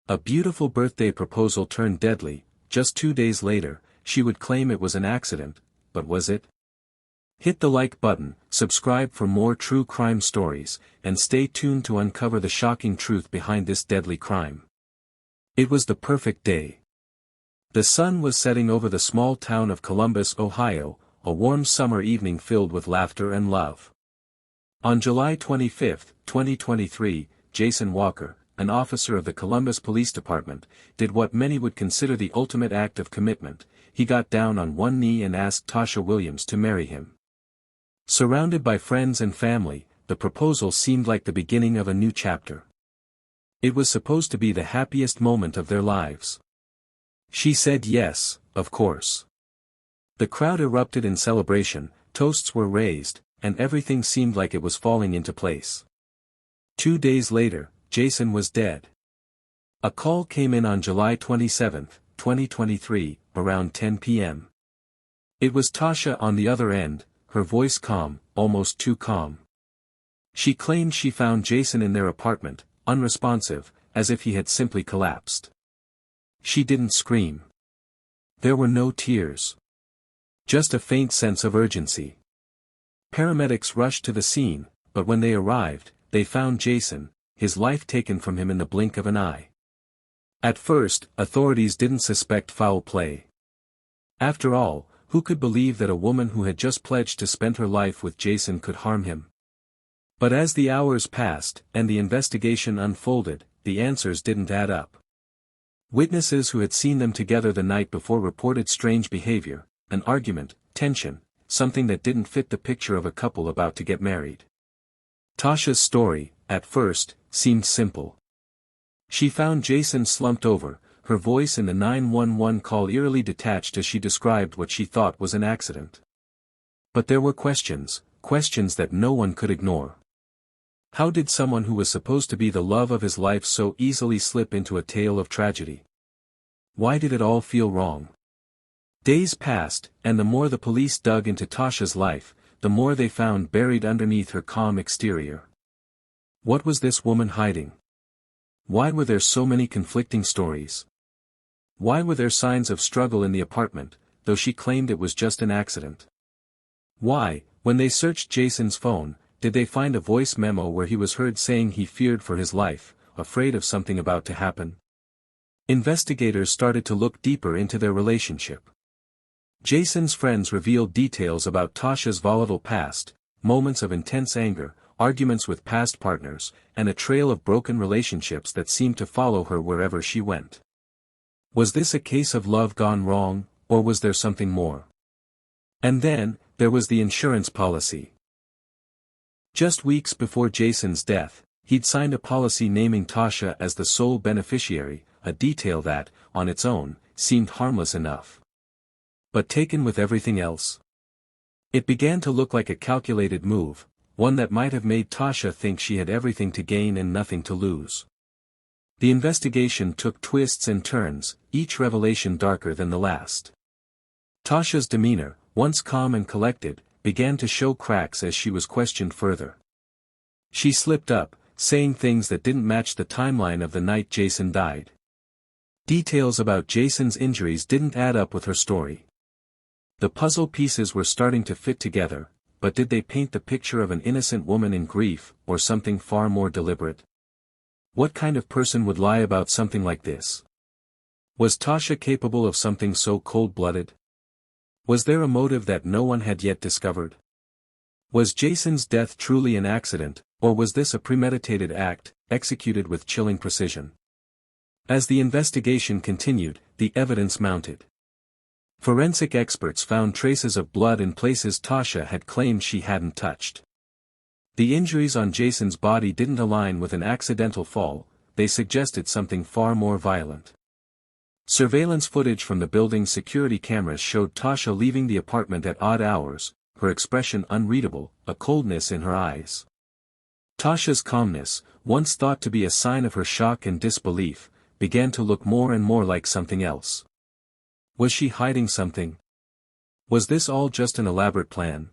A beautiful birthday proposal turned deadly. Just 2 days later, she would claim it was an accident, but was it? Hit the like button, subscribe for more true crime stories, and stay tuned to uncover the shocking truth behind this deadly crime. It was the perfect day. The sun was setting over the small town of Columbus, Ohio, a warm summer evening filled with laughter and love. On July 25, 2023, Jason Walker, an officer of the Columbus Police Department, did what many would consider the ultimate act of commitment. He got down on one knee and asked Tasha Williams to marry him. Surrounded by friends and family, the proposal seemed like the beginning of a new chapter. It was supposed to be the happiest moment of their lives. She said yes, of course. The crowd erupted in celebration, toasts were raised, and everything seemed like it was falling into place. 2 days later, Jason was dead. A call came in on July 27, 2023, around 10 p.m. It was Tasha on the other end, her voice calm, almost too calm. She claimed she found Jason in their apartment, unresponsive, as if he had simply collapsed. She didn't scream. There were no tears. Just a faint sense of urgency. Paramedics rushed to the scene, but when they arrived, they found Jason, his life taken from him in the blink of an eye. At first, authorities didn't suspect foul play. After all, who could believe that a woman who had just pledged to spend her life with Jason could harm him? But as the hours passed, and the investigation unfolded, the answers didn't add up. Witnesses who had seen them together the night before reported strange behavior, an argument, tension, something that didn't fit the picture of a couple about to get married. Tasha's story, at first, seemed simple. She found Jason slumped over, her voice in the 911 call eerily detached as she described what she thought was an accident. But there were questions that no one could ignore. How did someone who was supposed to be the love of his life so easily slip into a tale of tragedy? Why did it all feel wrong? Days passed, and the more the police dug into Tasha's life, the more they found buried underneath her calm exterior. What was this woman hiding? Why were there so many conflicting stories? Why were there signs of struggle in the apartment, though she claimed it was just an accident? Why, when they searched Jason's phone, did they find a voice memo where he was heard saying he feared for his life, afraid of something about to happen? Investigators started to look deeper into their relationship. Jason's friends revealed details about Tasha's volatile past, moments of intense anger, arguments with past partners, and a trail of broken relationships that seemed to follow her wherever she went. Was this a case of love gone wrong, or was there something more? And then, there was the insurance policy. Just weeks before Jason's death, he'd signed a policy naming Tasha as the sole beneficiary, a detail that, on its own, seemed harmless enough. But taken with everything else? It began to look like a calculated move, one that might have made Tasha think she had everything to gain and nothing to lose. The investigation took twists and turns, each revelation darker than the last. Tasha's demeanor, once calm and collected, began to show cracks as she was questioned further. She slipped up, saying things that didn't match the timeline of the night Jason died. Details about Jason's injuries didn't add up with her story. The puzzle pieces were starting to fit together, but did they paint the picture of an innocent woman in grief, or something far more deliberate? What kind of person would lie about something like this? Was Tasha capable of something so cold-blooded? Was there a motive that no one had yet discovered? Was Jason's death truly an accident, or was this a premeditated act, executed with chilling precision? As the investigation continued, the evidence mounted. Forensic experts found traces of blood in places Tasha had claimed she hadn't touched. The injuries on Jason's body didn't align with an accidental fall, they suggested something far more violent. Surveillance footage from the building's security cameras showed Tasha leaving the apartment at odd hours, her expression unreadable, a coldness in her eyes. Tasha's calmness, once thought to be a sign of her shock and disbelief, began to look more and more like something else. Was she hiding something? Was this all just an elaborate plan?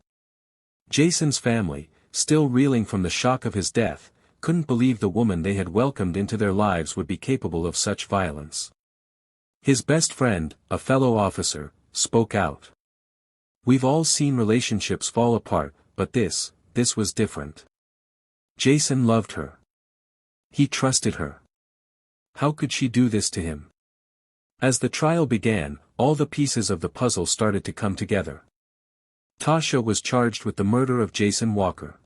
Jason's family, still reeling from the shock of his death, couldn't believe the woman they had welcomed into their lives would be capable of such violence. His best friend, a fellow officer, spoke out. "We've all seen relationships fall apart, but this was different. Jason loved her. He trusted her. How could she do this to him?" As the trial began, all the pieces of the puzzle started to come together. Tasha was charged with the murder of Jason Walker.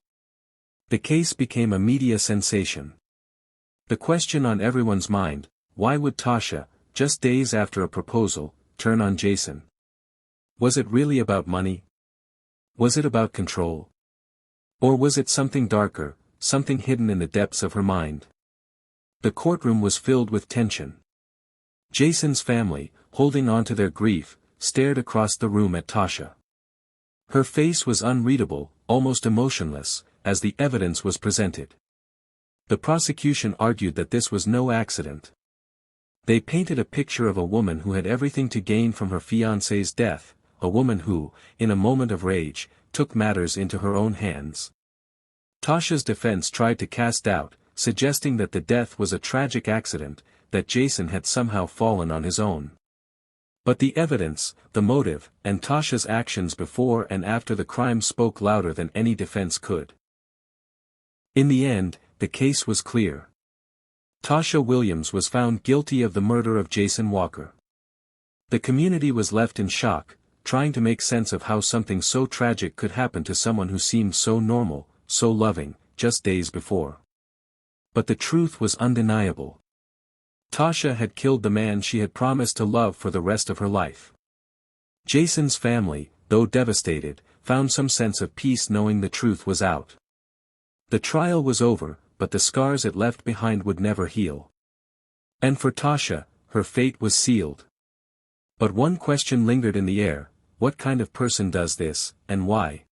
The case became a media sensation. The question on everyone's mind: why would Tasha, just days after a proposal, turn on Jason? Was it really about money? Was it about control? Or was it something darker, something hidden in the depths of her mind? The courtroom was filled with tension. Jason's family, holding on to their grief, stared across the room at Tasha. Her face was unreadable, almost emotionless, as the evidence was presented. The prosecution argued that this was no accident. They painted a picture of a woman who had everything to gain from her fiancé's death, a woman who, in a moment of rage, took matters into her own hands. Tasha's defense tried to cast doubt, suggesting that the death was a tragic accident, that Jason had somehow fallen on his own. But the evidence, the motive, and Tasha's actions before and after the crime spoke louder than any defense could. In the end, the case was clear. Tasha Williams was found guilty of the murder of Jason Walker. The community was left in shock, trying to make sense of how something so tragic could happen to someone who seemed so normal, so loving, just days before. But the truth was undeniable. Tasha had killed the man she had promised to love for the rest of her life. Jason's family, though devastated, found some sense of peace knowing the truth was out. The trial was over, but the scars it left behind would never heal. And for Tasha, her fate was sealed. But one question lingered in the air: what kind of person does this, and why?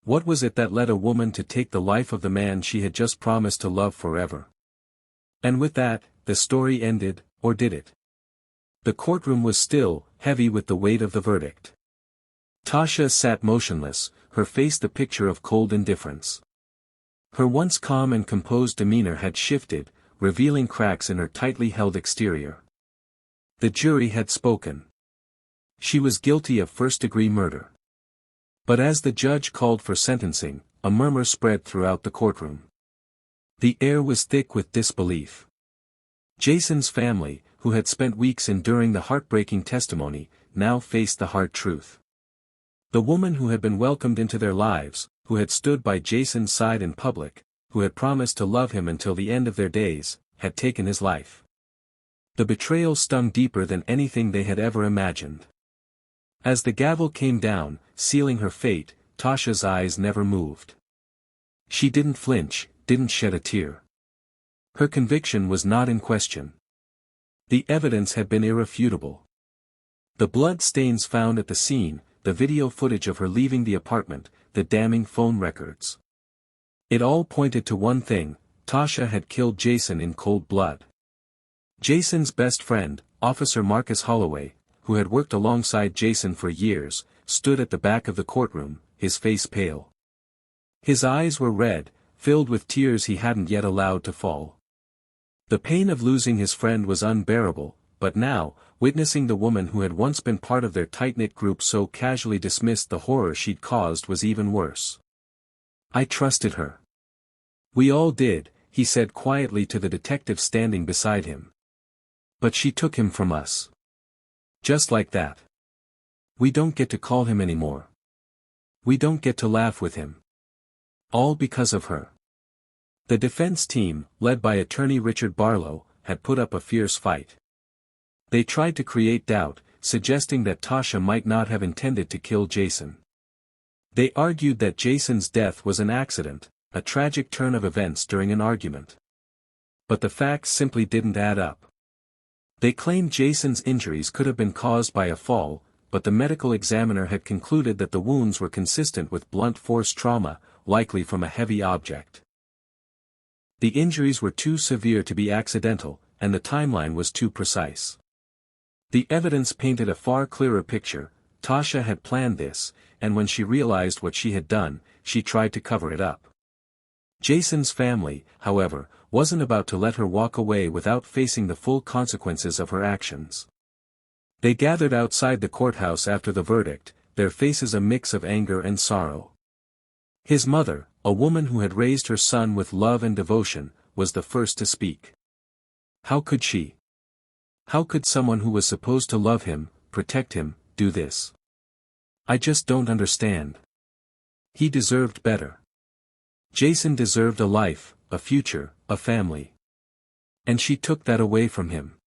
What was it that led a woman to take the life of the man she had just promised to love forever? And with that, the story ended, or did it? The courtroom was still, heavy with the weight of the verdict. Tasha sat motionless, her face the picture of cold indifference. Her once calm and composed demeanor had shifted, revealing cracks in her tightly held exterior. The jury had spoken. She was guilty of first-degree murder. But as the judge called for sentencing, a murmur spread throughout the courtroom. The air was thick with disbelief. Jason's family, who had spent weeks enduring the heartbreaking testimony, now faced the hard truth. The woman who had been welcomed into their lives, who had stood by Jason's side in public, who had promised to love him until the end of their days, had taken his life. The betrayal stung deeper than anything they had ever imagined. As the gavel came down, sealing her fate, Tasha's eyes never moved. She didn't flinch, didn't shed a tear. Her conviction was not in question. The evidence had been irrefutable. The blood stains found at the scene, the video footage of her leaving the apartment, the damning phone records. It all pointed to one thing: Tasha had killed Jason in cold blood. Jason's best friend, Officer Marcus Holloway, who had worked alongside Jason for years, stood at the back of the courtroom, his face pale. His eyes were red, filled with tears he hadn't yet allowed to fall. The pain of losing his friend was unbearable, but now, witnessing the woman who had once been part of their tight-knit group so casually dismissed the horror she'd caused was even worse. "I trusted her. We all did," he said quietly to the detective standing beside him. "But she took him from us. Just like that. We don't get to call him anymore. We don't get to laugh with him. All because of her." The defense team, led by attorney Richard Barlow, had put up a fierce fight. They tried to create doubt, suggesting that Tasha might not have intended to kill Jason. They argued that Jason's death was an accident, a tragic turn of events during an argument. But the facts simply didn't add up. They claimed Jason's injuries could have been caused by a fall, but the medical examiner had concluded that the wounds were consistent with blunt force trauma, likely from a heavy object. The injuries were too severe to be accidental, and the timeline was too precise. The evidence painted a far clearer picture: Tasha had planned this, and when she realized what she had done, she tried to cover it up. Jason's family, however, wasn't about to let her walk away without facing the full consequences of her actions. They gathered outside the courthouse after the verdict, their faces a mix of anger and sorrow. His mother, a woman who had raised her son with love and devotion, was the first to speak. How could she? How could someone who was supposed to love him, protect him, do this? I just don't understand. He deserved better. Jason deserved a life, a future, a family. And she took that away from him.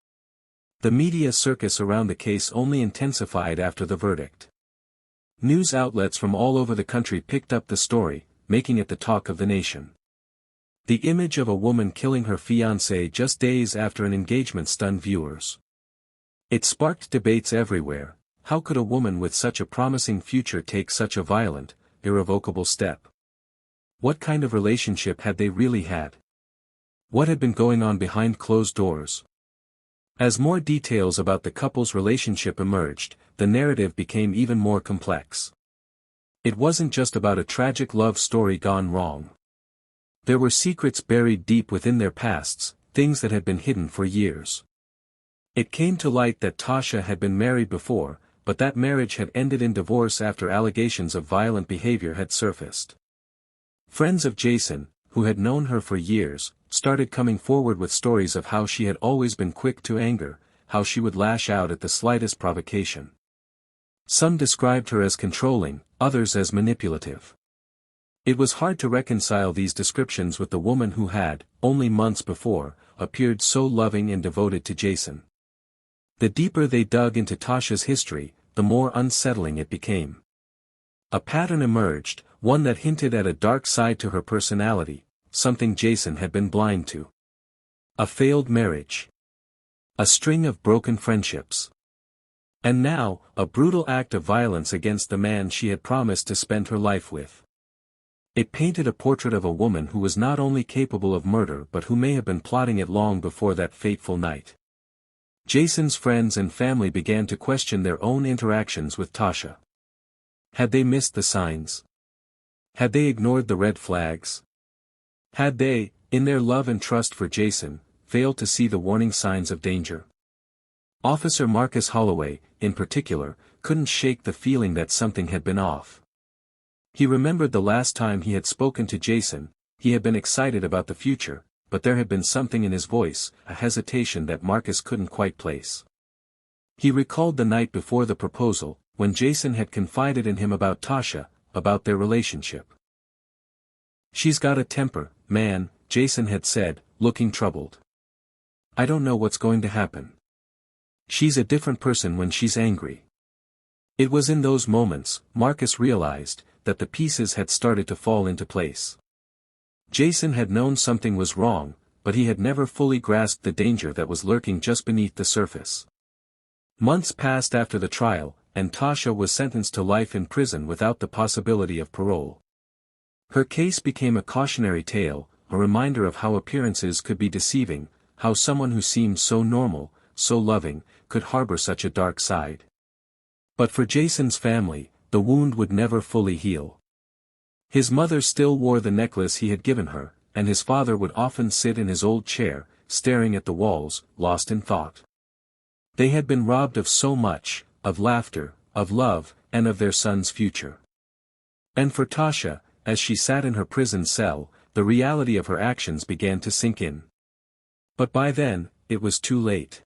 The media circus around the case only intensified after the verdict. News outlets from all over the country picked up the story, making it the talk of the nation. The image of a woman killing her fiancé just days after an engagement stunned viewers. It sparked debates everywhere. How could a woman with such a promising future take such a violent, irrevocable step? What kind of relationship had they really had? What had been going on behind closed doors? As more details about the couple's relationship emerged, the narrative became even more complex. It wasn't just about a tragic love story gone wrong. There were secrets buried deep within their pasts, things that had been hidden for years. It came to light that Tasha had been married before, but that marriage had ended in divorce after allegations of violent behavior had surfaced. Friends of Jason, who had known her for years, started coming forward with stories of how she had always been quick to anger, how she would lash out at the slightest provocation. Some described her as controlling, others as manipulative. It was hard to reconcile these descriptions with the woman who had, only months before, appeared so loving and devoted to Jason. The deeper they dug into Tasha's history, the more unsettling it became. A pattern emerged, one that hinted at a dark side to her personality, something Jason had been blind to. A failed marriage. A string of broken friendships. And now, a brutal act of violence against the man she had promised to spend her life with. It painted a portrait of a woman who was not only capable of murder but who may have been plotting it long before that fateful night. Jason's friends and family began to question their own interactions with Tasha. Had they missed the signs? Had they ignored the red flags? Had they, in their love and trust for Jason, failed to see the warning signs of danger? Officer Marcus Holloway, in particular, couldn't shake the feeling that something had been off. He remembered the last time he had spoken to Jason. He had been excited about the future, but there had been something in his voice, a hesitation that Marcus couldn't quite place. He recalled the night before the proposal, when Jason had confided in him about Tasha, about their relationship. "She's got a temper, man," Jason had said, looking troubled. "I don't know what's going to happen. She's a different person when she's angry." It was in those moments, Marcus realized, that the pieces had started to fall into place. Jason had known something was wrong, but he had never fully grasped the danger that was lurking just beneath the surface. Months passed after the trial, and Tasha was sentenced to life in prison without the possibility of parole. Her case became a cautionary tale, a reminder of how appearances could be deceiving, how someone who seemed so normal, so loving, could harbor such a dark side. But for Jason's family, the wound would never fully heal. His mother still wore the necklace he had given her, and his father would often sit in his old chair, staring at the walls, lost in thought. They had been robbed of so much, of laughter, of love, and of their son's future. And for Tasha, as she sat in her prison cell, the reality of her actions began to sink in. But by then, it was too late.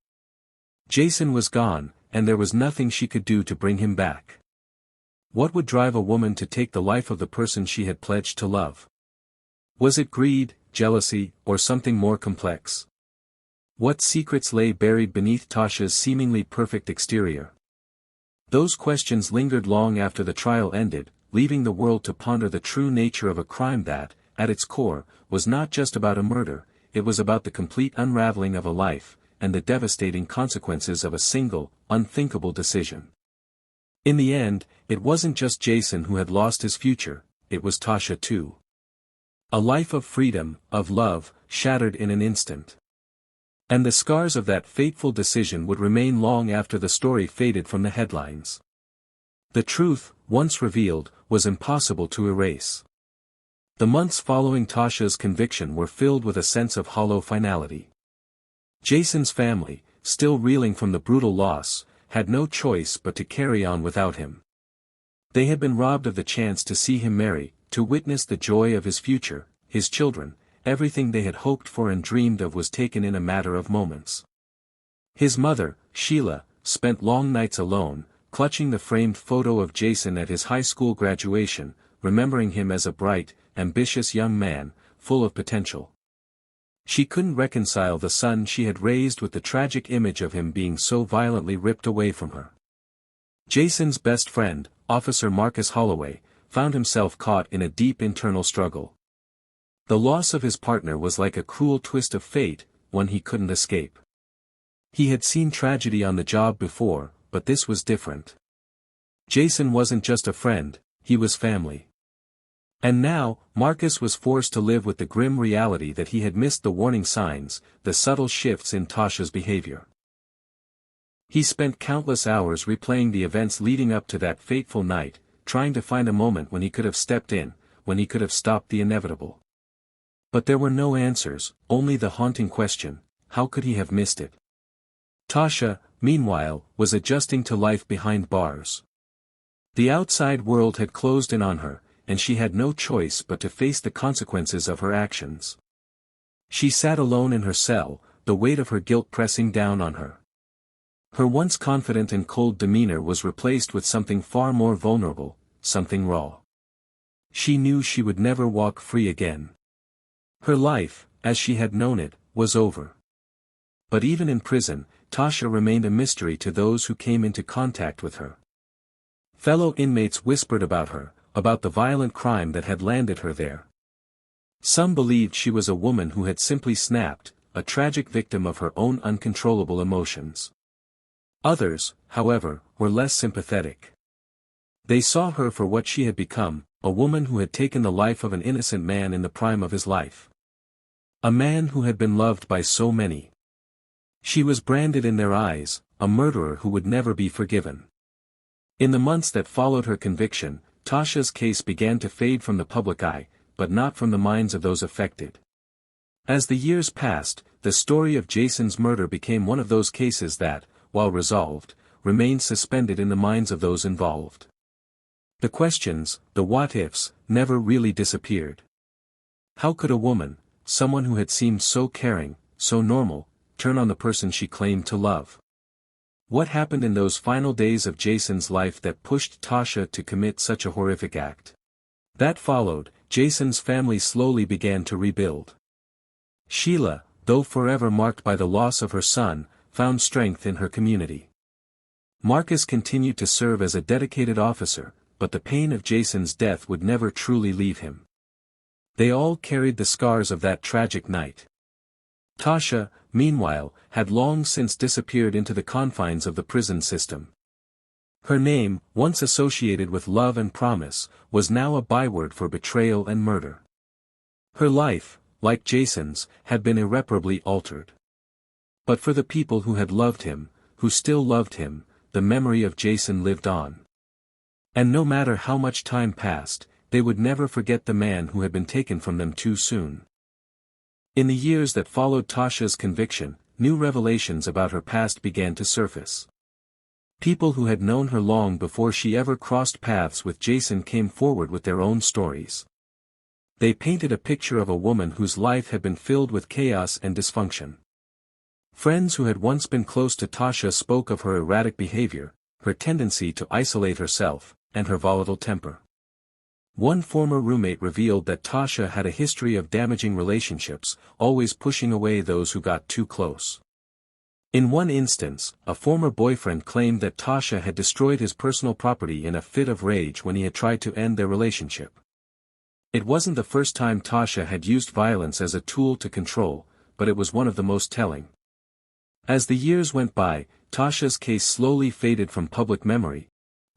Jason was gone, and there was nothing she could do to bring him back. What would drive a woman to take the life of the person she had pledged to love? Was it greed, jealousy, or something more complex? What secrets lay buried beneath Tasha's seemingly perfect exterior? Those questions lingered long after the trial ended, leaving the world to ponder the true nature of a crime that, at its core, was not just about a murder, it was about the complete unraveling of a life, and the devastating consequences of a single, unthinkable decision. In the end, it wasn't just Jason who had lost his future, it was Tasha too. A life of freedom, of love, shattered in an instant. And the scars of that fateful decision would remain long after the story faded from the headlines. The truth, once revealed, was impossible to erase. The months following Tasha's conviction were filled with a sense of hollow finality. Jason's family, still reeling from the brutal loss, had no choice but to carry on without him. They had been robbed of the chance to see him marry, to witness the joy of his future, his children. Everything they had hoped for and dreamed of was taken in a matter of moments. His mother, Sheila, spent long nights alone, clutching the framed photo of Jason at his high school graduation, remembering him as a bright, ambitious young man, full of potential. She couldn't reconcile the son she had raised with the tragic image of him being so violently ripped away from her. Jason's best friend, Officer Marcus Holloway, found himself caught in a deep internal struggle. The loss of his partner was like a cruel twist of fate, one he couldn't escape. He had seen tragedy on the job before, but this was different. Jason wasn't just a friend, he was family. And now, Marcus was forced to live with the grim reality that he had missed the warning signs, the subtle shifts in Tasha's behavior. He spent countless hours replaying the events leading up to that fateful night, trying to find a moment when he could have stepped in, when he could have stopped the inevitable. But there were no answers, only the haunting question, how could he have missed it? Tasha, meanwhile, was adjusting to life behind bars. The outside world had closed in on her, and she had no choice but to face the consequences of her actions. She sat alone in her cell, the weight of her guilt pressing down on her. Her once confident and cold demeanor was replaced with something far more vulnerable, something raw. She knew she would never walk free again. Her life, as she had known it, was over. But even in prison, Tasha remained a mystery to those who came into contact with her. Fellow inmates whispered about her, about the violent crime that had landed her there. Some believed she was a woman who had simply snapped, a tragic victim of her own uncontrollable emotions. Others, however, were less sympathetic. They saw her for what she had become, a woman who had taken the life of an innocent man in the prime of his life. A man who had been loved by so many. She was branded in their eyes, a murderer who would never be forgiven. In the months that followed her conviction, Tasha's case began to fade from the public eye, but not from the minds of those affected. As the years passed, the story of Jason's murder became one of those cases that, while resolved, remained suspended in the minds of those involved. The questions, the what-ifs, never really disappeared. How could a woman, someone who had seemed so caring, so normal, turn on the person she claimed to love? What happened in those final days of Jason's life that pushed Tasha to commit such a horrific act? That followed, Jason's family slowly began to rebuild. Sheila, though forever marked by the loss of her son, found strength in her community. Marcus continued to serve as a dedicated officer, but the pain of Jason's death would never truly leave him. They all carried the scars of that tragic night. Tasha, meanwhile, had long since disappeared into the confines of the prison system. Her name, once associated with love and promise, was now a byword for betrayal and murder. Her life, like Jason's, had been irreparably altered. But for the people who had loved him, who still loved him, the memory of Jason lived on. And no matter how much time passed, they would never forget the man who had been taken from them too soon. In the years that followed Tasha's conviction, new revelations about her past began to surface. People who had known her long before she ever crossed paths with Jason came forward with their own stories. They painted a picture of a woman whose life had been filled with chaos and dysfunction. Friends who had once been close to Tasha spoke of her erratic behavior, her tendency to isolate herself, and her volatile temper. One former roommate revealed that Tasha had a history of damaging relationships, always pushing away those who got too close. In one instance, a former boyfriend claimed that Tasha had destroyed his personal property in a fit of rage when he had tried to end their relationship. It wasn't the first time Tasha had used violence as a tool to control, but it was one of the most telling. As the years went by, Tasha's case slowly faded from public memory.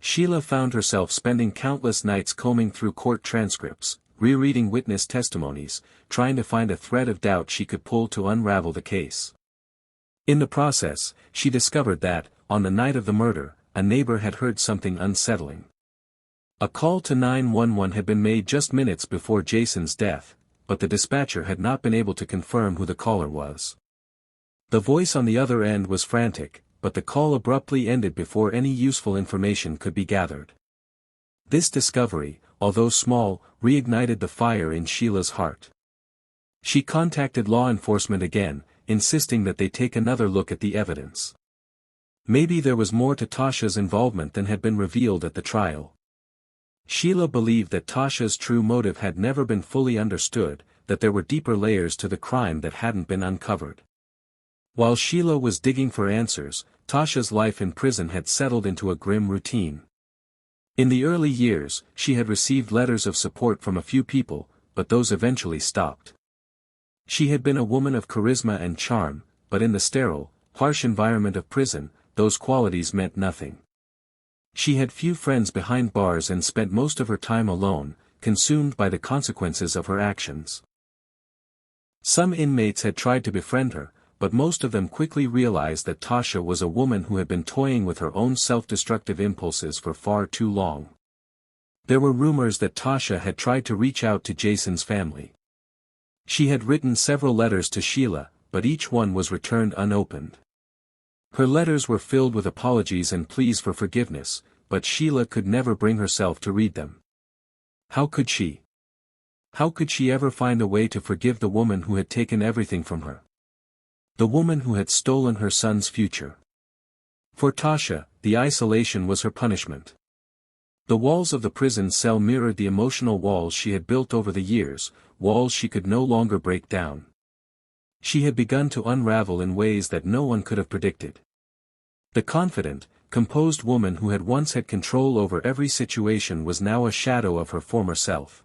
Sheila found herself spending countless nights combing through court transcripts, rereading witness testimonies, trying to find a thread of doubt she could pull to unravel the case. In the process, she discovered that, on the night of the murder, a neighbor had heard something unsettling. A call to 911 had been made just minutes before Jason's death, but the dispatcher had not been able to confirm who the caller was. The voice on the other end was frantic, but the call abruptly ended before any useful information could be gathered. This discovery, although small, reignited the fire in Sheila's heart. She contacted law enforcement again, insisting that they take another look at the evidence. Maybe there was more to Tasha's involvement than had been revealed at the trial. Sheila believed that Tasha's true motive had never been fully understood, that there were deeper layers to the crime that hadn't been uncovered. While Sheila was digging for answers, Tasha's life in prison had settled into a grim routine. In the early years, she had received letters of support from a few people, but those eventually stopped. She had been a woman of charisma and charm, but in the sterile, harsh environment of prison, those qualities meant nothing. She had few friends behind bars and spent most of her time alone, consumed by the consequences of her actions. Some inmates had tried to befriend her, but most of them quickly realized that Tasha was a woman who had been toying with her own self-destructive impulses for far too long. There were rumors that Tasha had tried to reach out to Jason's family. She had written several letters to Sheila, but each one was returned unopened. Her letters were filled with apologies and pleas for forgiveness, but Sheila could never bring herself to read them. How could she? How could she ever find a way to forgive the woman who had taken everything from her? The woman who had stolen her son's future. For Tasha, the isolation was her punishment. The walls of the prison cell mirrored the emotional walls she had built over the years, walls she could no longer break down. She had begun to unravel in ways that no one could have predicted. The confident, composed woman who had once had control over every situation was now a shadow of her former self.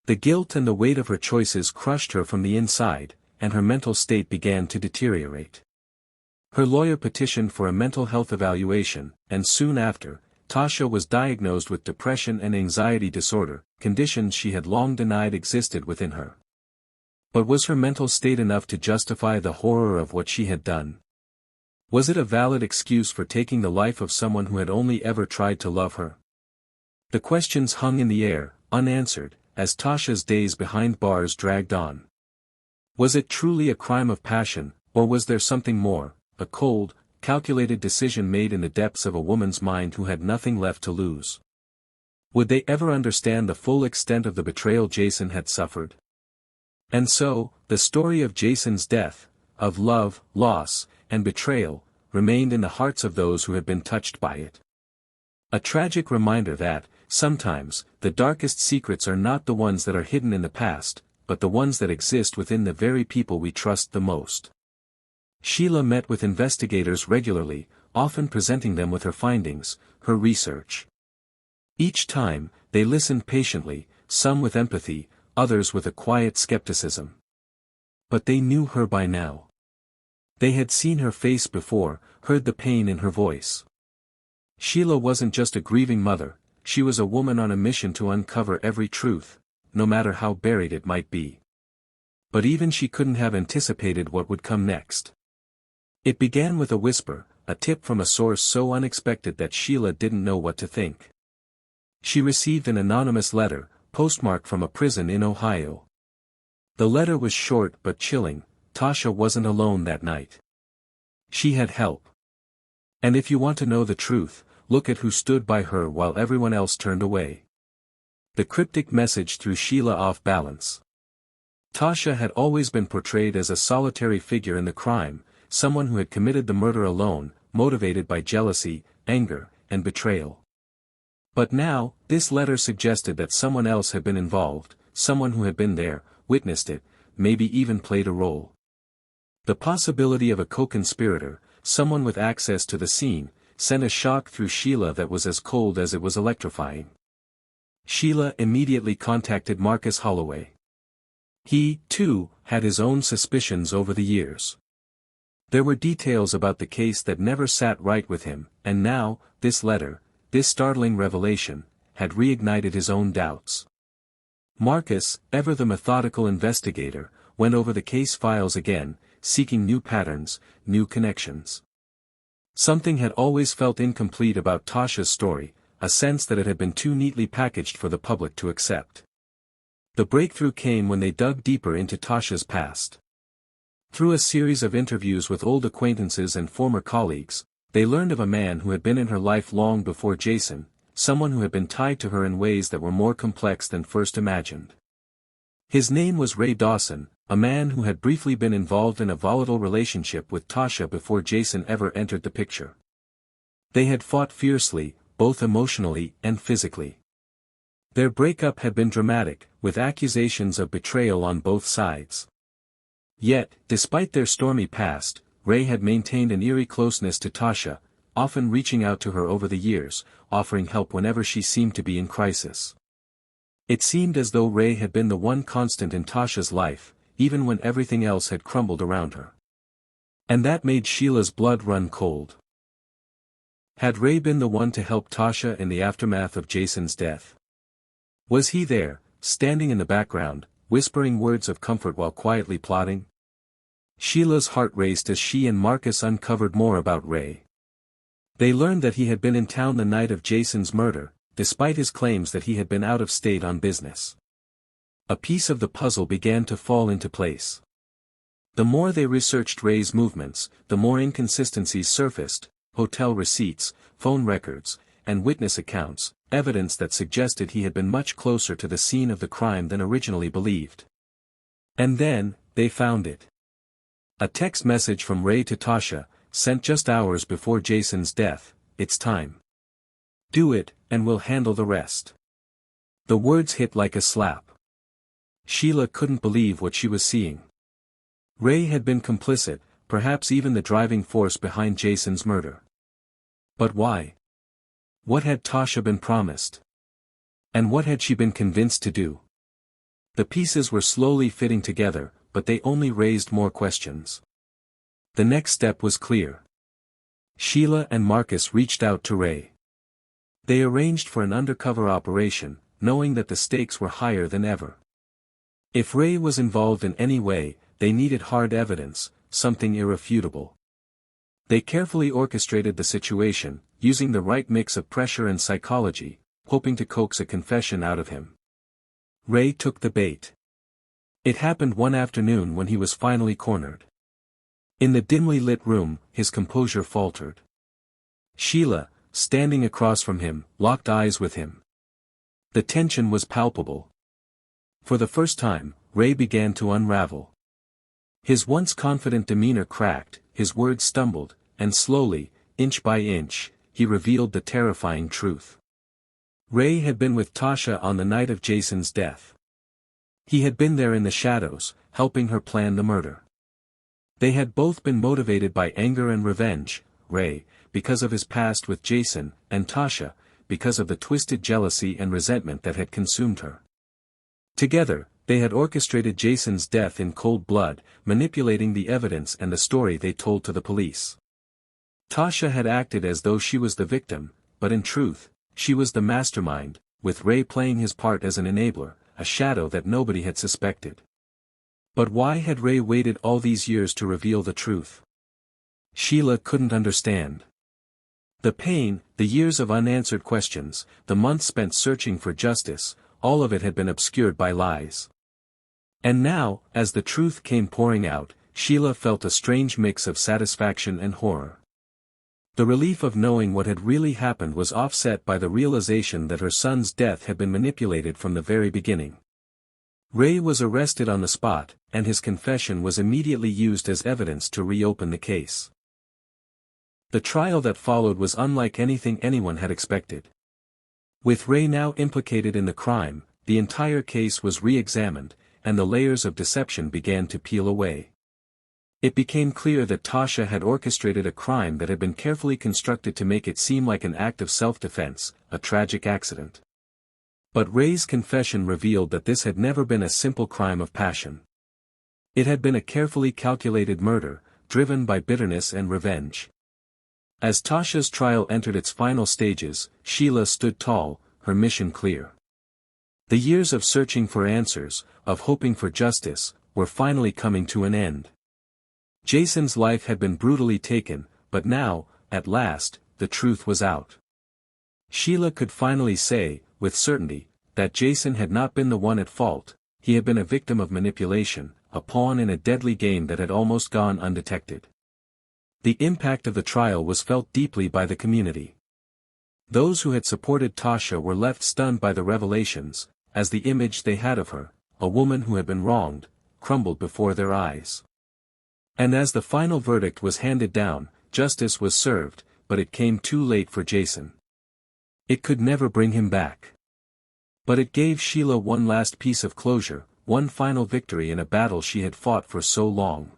The guilt and the weight of her choices crushed her from the inside, and her mental state began to deteriorate. Her lawyer petitioned for a mental health evaluation, and soon after, Tasha was diagnosed with depression and anxiety disorder, conditions she had long denied existed within her. But was her mental state enough to justify the horror of what she had done? Was it a valid excuse for taking the life of someone who had only ever tried to love her? The questions hung in the air, unanswered, as Tasha's days behind bars dragged on. Was it truly a crime of passion, or was there something more, a cold, calculated decision made in the depths of a woman's mind who had nothing left to lose? Would they ever understand the full extent of the betrayal Jason had suffered? And so, the story of Jason's death, of love, loss, and betrayal, remained in the hearts of those who had been touched by it. A tragic reminder that, sometimes, the darkest secrets are not the ones that are hidden in the past, but the ones that exist within the very people we trust the most. Sheila met with investigators regularly, often presenting them with her findings, her research. Each time, they listened patiently, some with empathy, others with a quiet skepticism. But they knew her by now. They had seen her face before, heard the pain in her voice. Sheila wasn't just a grieving mother, she was a woman on a mission to uncover every truth, no matter how buried it might be. But even she couldn't have anticipated what would come next. It began with a whisper, a tip from a source so unexpected that Sheila didn't know what to think. She received an anonymous letter, postmarked from a prison in Ohio. The letter was short but chilling. Tasha wasn't alone that night. She had help. And if you want to know the truth, look at who stood by her while everyone else turned away. The cryptic message threw Sheila off balance. Tasha had always been portrayed as a solitary figure in the crime, someone who had committed the murder alone, motivated by jealousy, anger, and betrayal. But now, this letter suggested that someone else had been involved, someone who had been there, witnessed it, maybe even played a role. The possibility of a co-conspirator, someone with access to the scene, sent a shock through Sheila that was as cold as it was electrifying. Sheila immediately contacted Marcus Holloway. He, too, had his own suspicions over the years. There were details about the case that never sat right with him, and now, this letter, this startling revelation, had reignited his own doubts. Marcus, ever the methodical investigator, went over the case files again, seeking new patterns, new connections. Something had always felt incomplete about Tasha's story, a sense that it had been too neatly packaged for the public to accept. The breakthrough came when they dug deeper into Tasha's past. Through a series of interviews with old acquaintances and former colleagues, they learned of a man who had been in her life long before Jason, someone who had been tied to her in ways that were more complex than first imagined. His name was Ray Dawson, a man who had briefly been involved in a volatile relationship with Tasha before Jason ever entered the picture. They had fought fiercely, both emotionally and physically. Their breakup had been dramatic, with accusations of betrayal on both sides. Yet, despite their stormy past, Ray had maintained an eerie closeness to Tasha, often reaching out to her over the years, offering help whenever she seemed to be in crisis. It seemed as though Ray had been the one constant in Tasha's life, even when everything else had crumbled around her. And that made Sheila's blood run cold. Had Ray been the one to help Tasha in the aftermath of Jason's death? Was he there, standing in the background, whispering words of comfort while quietly plotting? Sheila's heart raced as she and Marcus uncovered more about Ray. They learned that he had been in town the night of Jason's murder, despite his claims that he had been out of state on business. A piece of the puzzle began to fall into place. The more they researched Ray's movements, the more inconsistencies surfaced: hotel receipts, phone records, and witness accounts, evidence that suggested he had been much closer to the scene of the crime than originally believed. And then, they found it. A text message from Ray to Tasha, sent just hours before Jason's death: "It's time. Do it, and we'll handle the rest." The words hit like a slap. Sheila couldn't believe what she was seeing. Ray had been complicit, perhaps even the driving force behind Jason's murder. But why? What had Tasha been promised? And what had she been convinced to do? The pieces were slowly fitting together, but they only raised more questions. The next step was clear. Sheila and Marcus reached out to Ray. They arranged for an undercover operation, knowing that the stakes were higher than ever. If Ray was involved in any way, they needed hard evidence, something irrefutable. They carefully orchestrated the situation, using the right mix of pressure and psychology, hoping to coax a confession out of him. Ray took the bait. It happened one afternoon when he was finally cornered. In the dimly lit room, his composure faltered. Sheila, standing across from him, locked eyes with him. The tension was palpable. For the first time, Ray began to unravel. His once confident demeanor cracked, his words stumbled, and slowly, inch by inch, he revealed the terrifying truth. Ray had been with Tasha on the night of Jason's death. He had been there in the shadows, helping her plan the murder. They had both been motivated by anger and revenge: Ray, because of his past with Jason, and Tasha, because of the twisted jealousy and resentment that had consumed her. Together, they had orchestrated Jason's death in cold blood, manipulating the evidence and the story they told to the police. Tasha had acted as though she was the victim, but in truth, she was the mastermind, with Ray playing his part as an enabler, a shadow that nobody had suspected. But why had Ray waited all these years to reveal the truth? Sheila couldn't understand. The pain, the years of unanswered questions, the months spent searching for justice, all of it had been obscured by lies. And now, as the truth came pouring out, Sheila felt a strange mix of satisfaction and horror. The relief of knowing what had really happened was offset by the realization that her son's death had been manipulated from the very beginning. Ray was arrested on the spot, and his confession was immediately used as evidence to reopen the case. The trial that followed was unlike anything anyone had expected. With Ray now implicated in the crime, the entire case was re-examined, and the layers of deception began to peel away. It became clear that Tasha had orchestrated a crime that had been carefully constructed to make it seem like an act of self-defense, a tragic accident. But Ray's confession revealed that this had never been a simple crime of passion. It had been a carefully calculated murder, driven by bitterness and revenge. As Tasha's trial entered its final stages, Sheila stood tall, her mission clear. The years of searching for answers, of hoping for justice, were finally coming to an end. Jason's life had been brutally taken, but now, at last, the truth was out. Sheila could finally say, with certainty, that Jason had not been the one at fault. He had been a victim of manipulation, a pawn in a deadly game that had almost gone undetected. The impact of the trial was felt deeply by the community. Those who had supported Tasha were left stunned by the revelations, as the image they had of her, a woman who had been wronged, crumbled before their eyes. And as the final verdict was handed down, justice was served, but it came too late for Jason. It could never bring him back. But it gave Sheila one last piece of closure, one final victory in a battle she had fought for so long.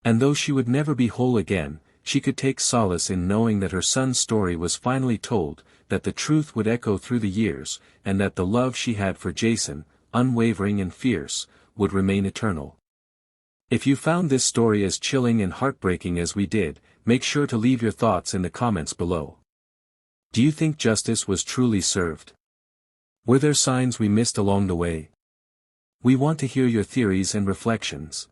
And though she would never be whole again, she could take solace in knowing that her son's story was finally told, that the truth would echo through the years, and that the love she had for Jason, unwavering and fierce, would remain eternal. If you found this story as chilling and heartbreaking as we did, make sure to leave your thoughts in the comments below. Do you think justice was truly served? Were there signs we missed along the way? We want to hear your theories and reflections.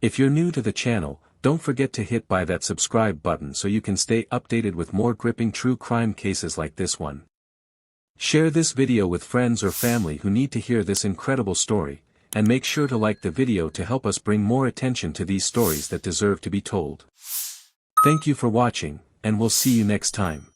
If you're new to the channel, don't forget to hit that subscribe button so you can stay updated with more gripping true crime cases like this one. Share this video with friends or family who need to hear this incredible story, and make sure to like the video to help us bring more attention to these stories that deserve to be told. Thank you for watching, and we'll see you next time.